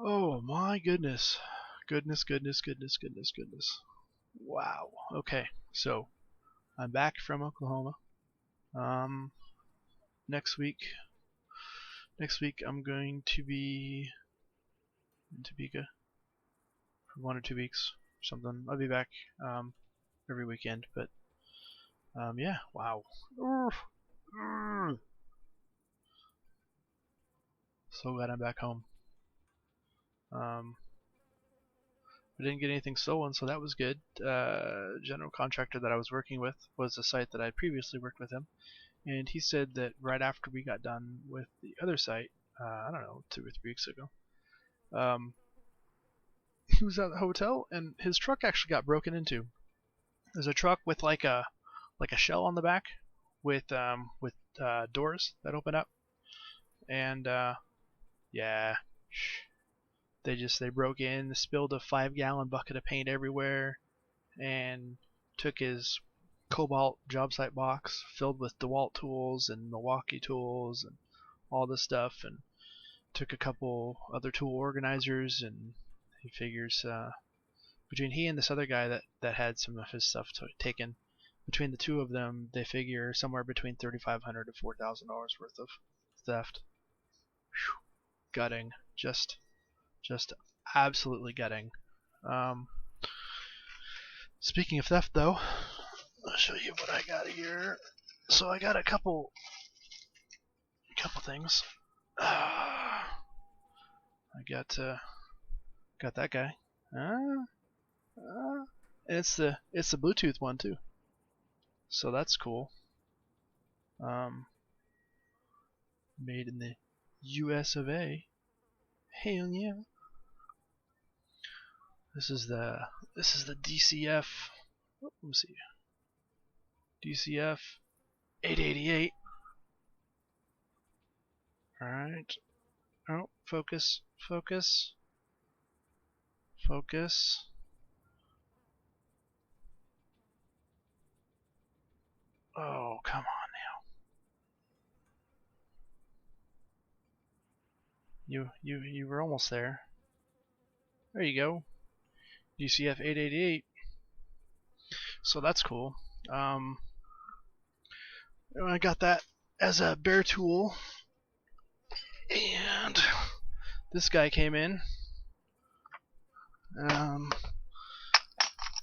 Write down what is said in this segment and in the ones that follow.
Oh my goodness. Goodness. Wow. Okay, so I'm back from Oklahoma. Um, next week, I'm going to be in Topeka for 1 or 2 weeks, something. I'll be back every weekend, but yeah. Wow. So glad I'm back home. Um, We didn't get anything stolen, so that was good. General contractor that I was working with was a site that I previously worked with him, and he said that right after we got done with the other site, I don't know, 2 or 3 weeks ago, um, he was at the hotel and his truck actually got broken into. There's a truck with like a shell on the back with doors that open up, and yeah, they broke in, spilled a 5-gallon bucket of paint everywhere, and took his Cobalt job site box filled with DeWalt tools and Milwaukee tools and all this stuff, and took a couple other tool organizers, and he figures between he and this other guy that had some of his stuff taken, between the two of them, they figure somewhere between $3,500 to $4,000 worth of theft. Whew. Gutting, just absolutely gutting. Um, Speaking of theft, though, I'll show you what I got here. So I got a couple things. I got that guy. And it's the Bluetooth one too. So that's cool. Um, Made in the U.S. of A. Hell yeah. This is the DCF. Let me see. DCF 888. All right. Oh, focus. Oh, come on now. You were almost there. There you go. DCF 888. So that's cool. I got that as a bare tool, and this guy came in.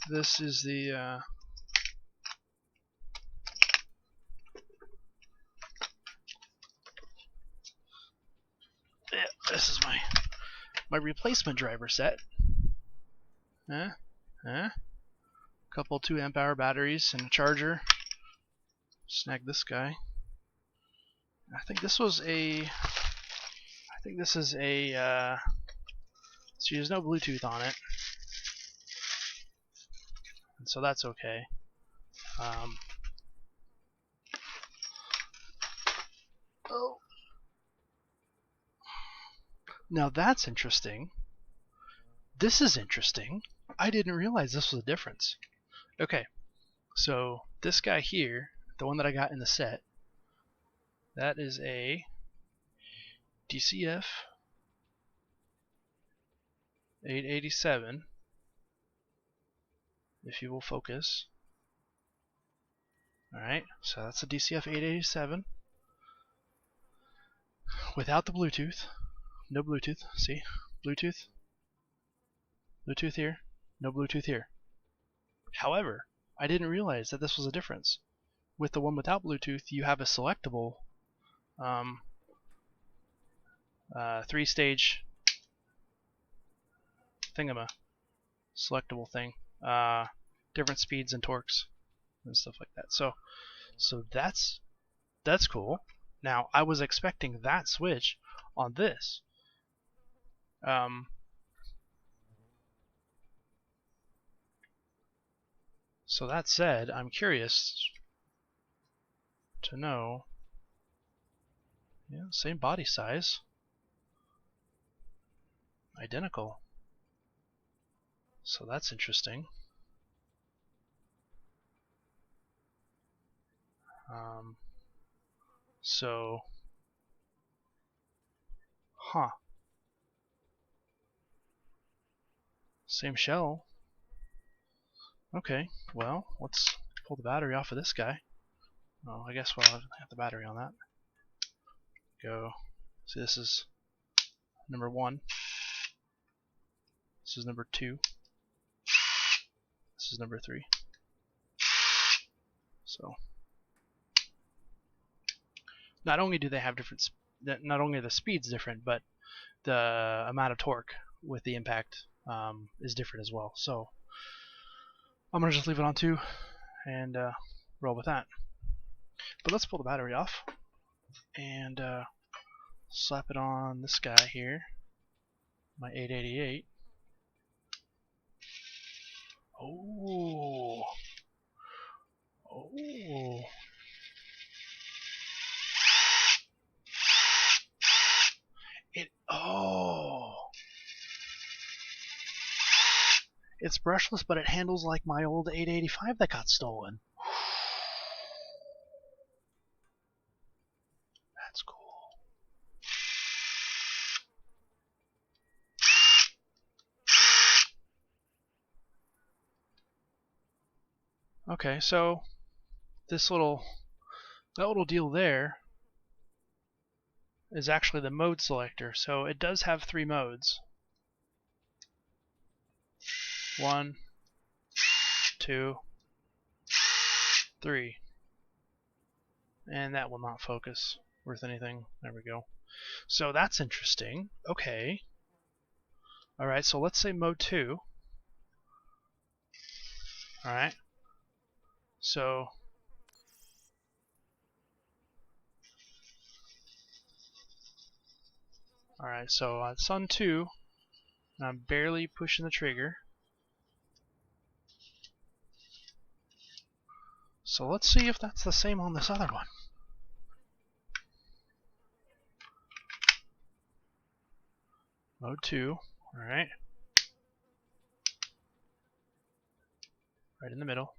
This is the this is my replacement driver set. Couple 2 amp hour batteries and a charger. Snag this guy. I think this is a so there's no Bluetooth on it, and so that's okay. Oh, now that's interesting. This is interesting. I didn't realize this was a difference. Okay, so this guy here, the one that I got in the set, that is a DCF 887. If you will focus. Alright, so that's a DCF 887 without the Bluetooth. No Bluetooth. See? Bluetooth here. No Bluetooth here. However, I didn't realize that this was a difference. With the one without Bluetooth, you have a selectable 3-stage selectable thing, different speeds and torques and stuff like that. So that's cool. Now I was expecting that switch on this. So that said, I'm curious to know. Yeah, same body size, identical. So that's interesting. So, huh. Same shell. Okay, well, let's pull the battery off of this guy. Oh, I guess we'll have the battery on that. Go. See, this is number 1. This is number 2. This is number 3. So, not only do they have different, not only are the speeds different, but the amount of torque with the impact is different as well. So, I'm gonna just leave it on 2 and roll with that. But let's pull the battery off and slap it on this guy here, my 888. Oh. Oh. Oh. It's brushless, but it handles like my old 885 that got stolen. That's cool. Okay, so that little deal there is actually the mode selector. So it does have 3 modes. 1, 2, 3. And that will not focus worth anything. There we go. So that's interesting. Okay. Alright, so let's say mode 2. Alright. So alright, so it's on 2, and I'm barely pushing the trigger. So let's see if that's the same on this other one. Mode 2, alright. Right in the middle.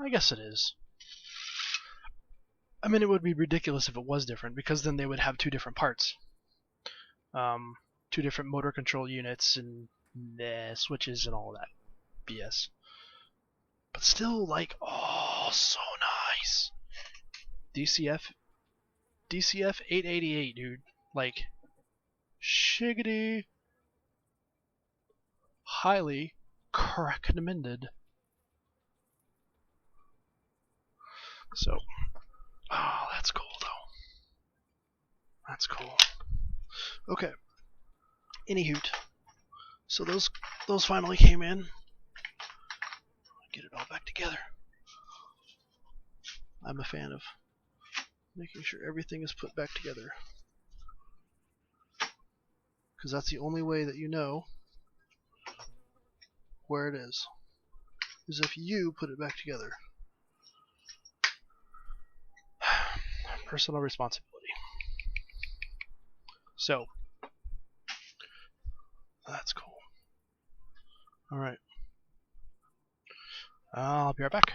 I guess it is. I mean, it would be ridiculous if it was different, because then they would have 2 different parts. 2 different motor control units and switches and all that BS. But still, like, oh, so nice. DCF 888, dude. Like, shiggity. Highly recommended. So, oh, that's cool though. That's cool. Okay. Anywho, so those finally came in. Get it all back together. I'm a fan of making sure everything is put back together, because that's the only way that you know where it is if you put it back together. Personal responsibility. So, that's cool. Alright. I'll be right back.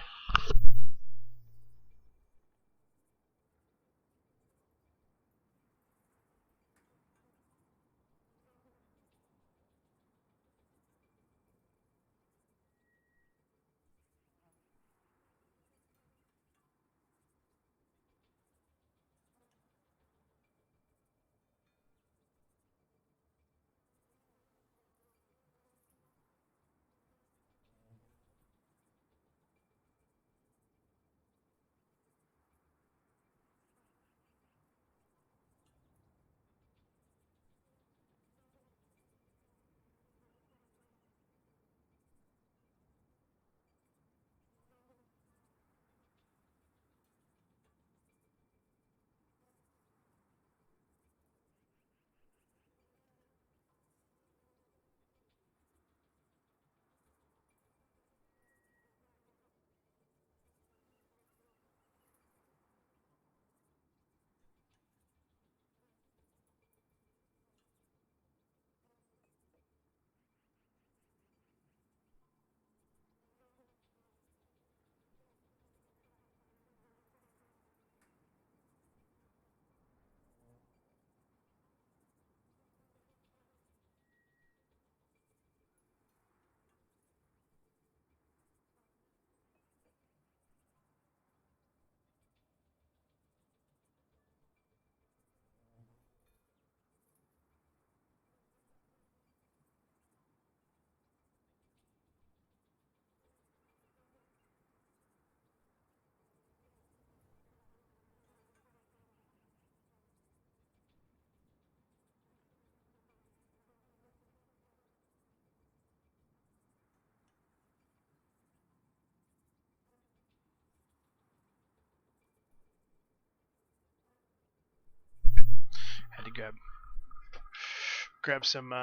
grab some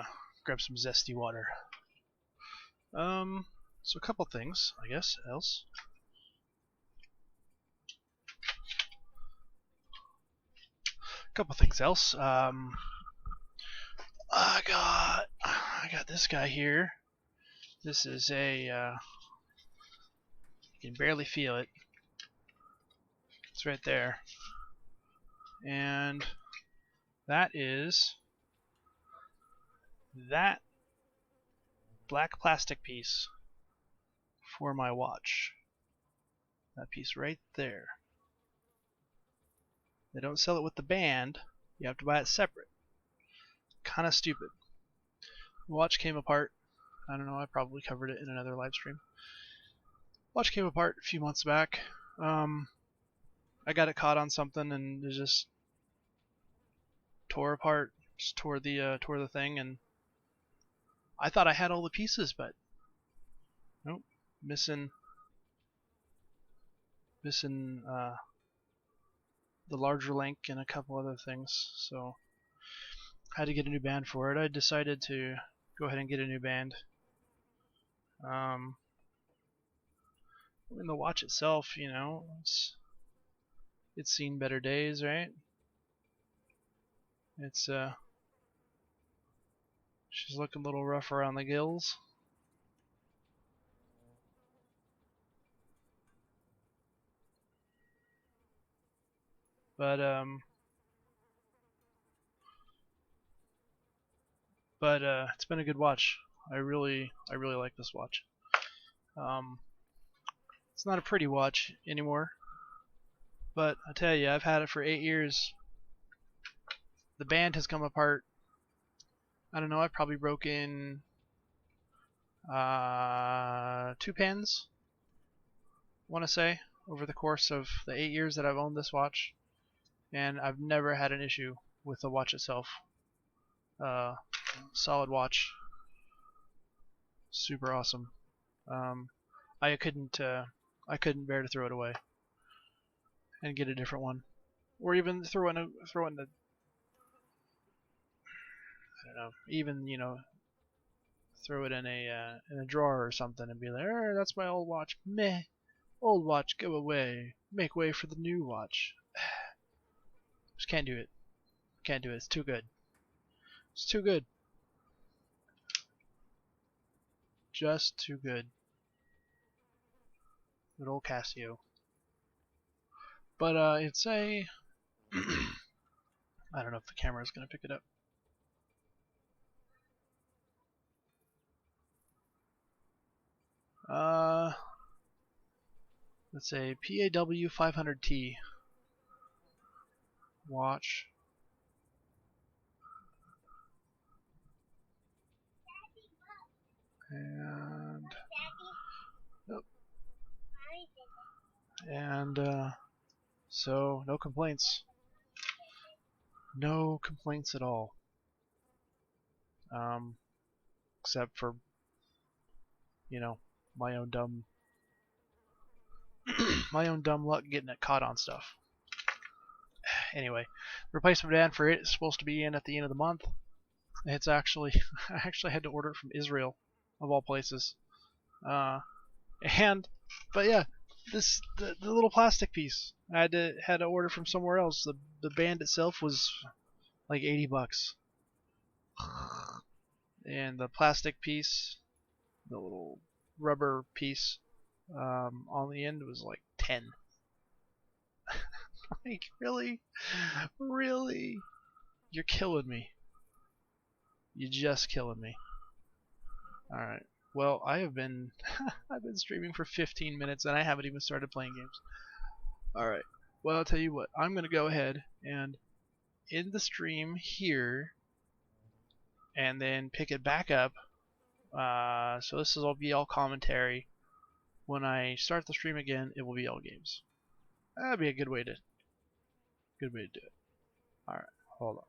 zesty water. So a couple things, I guess, else. I got this guy here. This is a you can barely feel it. It's right there. And that is that black plastic piece for my watch. That piece right there. They don't sell it with the band. You have to buy it separate. Kind of stupid. The watch came apart. I don't know, I probably covered it in another live stream. Watch came apart a few months back. I got it caught on something and it just tore apart. Just tore the thing, and I thought I had all the pieces, but nope, missing the larger link and a couple other things. So I had to get a new band for it. I decided to go ahead and get a new band. In the watch itself, you know, it's seen better days, right? It's she's looking a little rough around the gills. But it's been a good watch. I really like this watch. It's not a pretty watch anymore, but I tell you, I've had it for 8 years. The band has come apart. I don't know, I've probably broken 2 pins, I want to say, over the course of the 8 years that I've owned this watch, and I've never had an issue with the watch itself. Solid watch, super awesome. I couldn't bear to throw it away and get a different one, or even throw in the I don't know, even, you know, throw it in a drawer or something and be like, that's my old watch. Meh, old watch, go away. Make way for the new watch. Just can't do it. Can't do it. It's too good. It's too good. Just too good. Good old Casio. But it's a I don't know if the camera is gonna pick it up. Let's say PAW 500T watch. And so no complaints. No complaints at all. Except for, you know, my own dumb luck getting it caught on stuff. Anyway, replacement band for it is supposed to be in at the end of the month. It's actually I actually had to order it from Israel, of all places. But yeah, the little plastic piece I had to order from somewhere else. The band itself was like $80, and the plastic piece, the little rubber piece on the end, was like 10. Like, really, you're killing me. You're just killing me. All right. Well, I've been streaming for 15 minutes and I haven't even started playing games. All right. Well, I'll tell you what. I'm gonna go ahead and end the stream here, and then pick it back up. So this will be all commentary. When I start the stream again, it will be all games. That'd be a good way to do it. All right. Hold on.